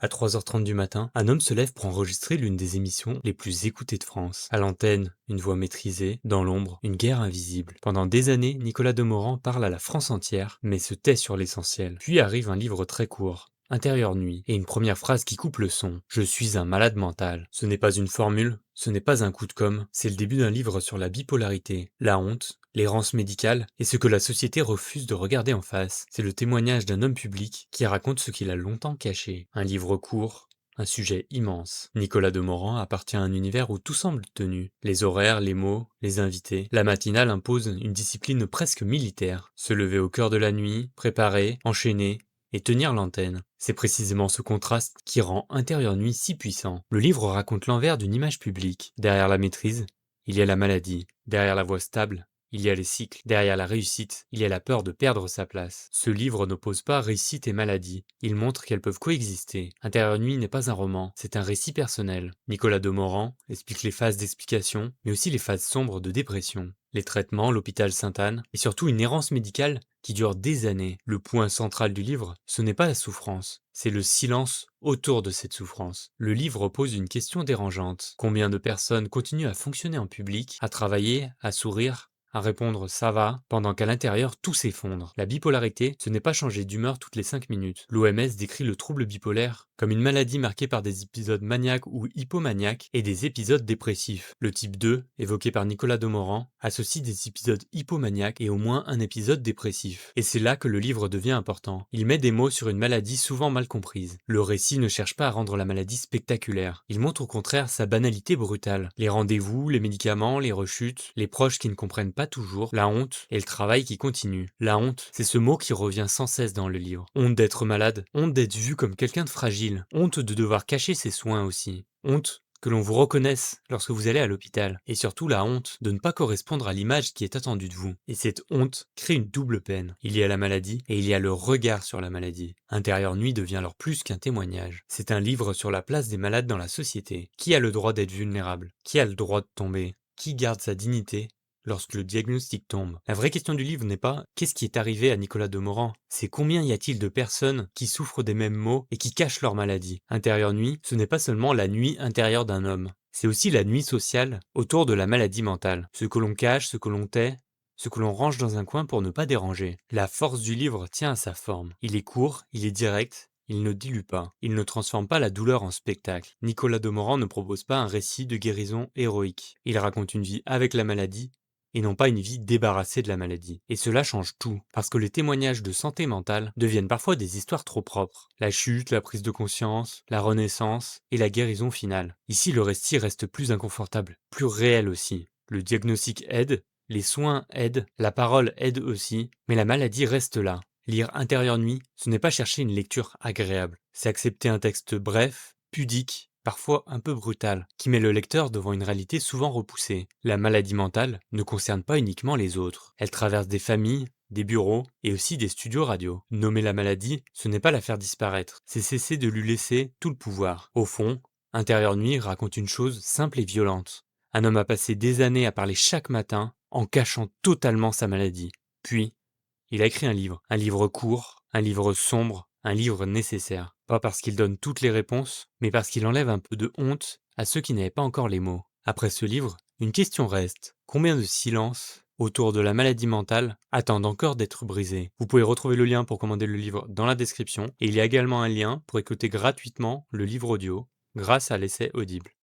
À 3h30 du matin, un homme se lève pour enregistrer l'une des émissions les plus écoutées de France. À l'antenne, une voix maîtrisée, dans l'ombre, une guerre invisible. Pendant des années, Nicolas Demorand parle à la France entière, mais se tait sur l'essentiel. Puis arrive un livre très court, Intérieure nuit, et une première phrase qui coupe le son. Je suis un malade mental. Ce n'est pas une formule, ce n'est pas un coup de com', c'est le début d'un livre sur la bipolarité, la honte, l'errance médicale et ce que la société refuse de regarder en face. C'est le témoignage d'un homme public qui raconte ce qu'il a longtemps caché. Un livre court, un sujet immense. Nicolas Demorand appartient à un univers où tout semble tenu. Les horaires, les mots, les invités. La matinale impose une discipline presque militaire. Se lever au cœur de la nuit, préparer, enchaîner, et tenir l'antenne. C'est précisément ce contraste qui rend Intérieur Nuit si puissant. Le livre raconte l'envers d'une image publique. Derrière la maîtrise, il y a la maladie. Derrière la voix stable, il y a les cycles. Derrière la réussite, il y a la peur de perdre sa place. Ce livre n'oppose pas réussite et maladie. Il montre qu'elles peuvent coexister. Intérieur Nuit n'est pas un roman, c'est un récit personnel. Nicolas Demorand explique les phases d'explication, mais aussi les phases sombres de dépression. Les traitements, l'hôpital Sainte-Anne, et surtout une errance médicale qui dure des années. Le point central du livre, ce n'est pas la souffrance, c'est le silence autour de cette souffrance. Le livre pose une question dérangeante. Combien de personnes continuent à fonctionner en public, à travailler, à sourire, à répondre ça va, pendant qu'à l'intérieur tout s'effondre. La bipolarité, ce n'est pas changer d'humeur toutes les 5 minutes. L'OMS décrit le trouble bipolaire comme une maladie marquée par des épisodes maniaques ou hypomaniaques et des épisodes dépressifs. Le type 2, évoqué par Nicolas Demorand, associe des épisodes hypomaniaques et au moins un épisode dépressif. Et c'est là que le livre devient important. Il met des mots sur une maladie souvent mal comprise. Le récit ne cherche pas à rendre la maladie spectaculaire. Il montre au contraire sa banalité brutale. Les rendez-vous, les médicaments, les rechutes, les proches qui ne comprennent pas toujours, la honte et le travail qui continue. La honte, c'est ce mot qui revient sans cesse dans le livre. Honte d'être malade, honte d'être vu comme quelqu'un de fragile, honte de devoir cacher ses soins aussi. Honte que l'on vous reconnaisse lorsque vous allez à l'hôpital. Et surtout la honte de ne pas correspondre à l'image qui est attendue de vous. Et cette honte crée une double peine. Il y a la maladie et il y a le regard sur la maladie. Intérieur Nuit devient alors plus qu'un témoignage. C'est un livre sur la place des malades dans la société. Qui a le droit d'être vulnérable? Qui a le droit de tomber? Qui garde sa dignité lorsque le diagnostic tombe? La vraie question du livre n'est pas qu'est-ce qui est arrivé à Nicolas Demorand, c'est combien y a-t-il de personnes qui souffrent des mêmes maux et qui cachent leur maladie. Intérieur Nuit, ce n'est pas seulement la nuit intérieure d'un homme, c'est aussi la nuit sociale autour de la maladie mentale. Ce que l'on cache, ce que l'on tait, ce que l'on range dans un coin pour ne pas déranger. La force du livre tient à sa forme. Il est court, il est direct, il ne dilue pas. Il ne transforme pas la douleur en spectacle. Nicolas Demorand ne propose pas un récit de guérison héroïque. Il raconte une vie avec la maladie et non pas une vie débarrassée de la maladie. Et cela change tout, parce que les témoignages de santé mentale deviennent parfois des histoires trop propres. La chute, la prise de conscience, la renaissance et la guérison finale. Ici, le récit reste plus inconfortable, plus réel aussi. Le diagnostic aide, les soins aident, la parole aide aussi, mais la maladie reste là. Lire Intérieur Nuit, ce n'est pas chercher une lecture agréable, c'est accepter un texte bref, pudique, parfois un peu brutal, qui met le lecteur devant une réalité souvent repoussée. La maladie mentale ne concerne pas uniquement les autres. Elle traverse des familles, des bureaux et aussi des studios radio. Nommer la maladie, ce n'est pas la faire disparaître, c'est cesser de lui laisser tout le pouvoir. Au fond, Intérieur Nuit raconte une chose simple et violente. Un homme a passé des années à parler chaque matin en cachant totalement sa maladie. Puis, il a écrit un livre court, un livre sombre, un livre nécessaire. Pas parce qu'il donne toutes les réponses, mais parce qu'il enlève un peu de honte à ceux qui n'avaient pas encore les mots. Après ce livre, une question reste. Combien de silences autour de la maladie mentale attendent encore d'être brisés? Vous pouvez retrouver le lien pour commander le livre dans la description, et il y a également un lien pour écouter gratuitement le livre audio grâce à l'essai Audible.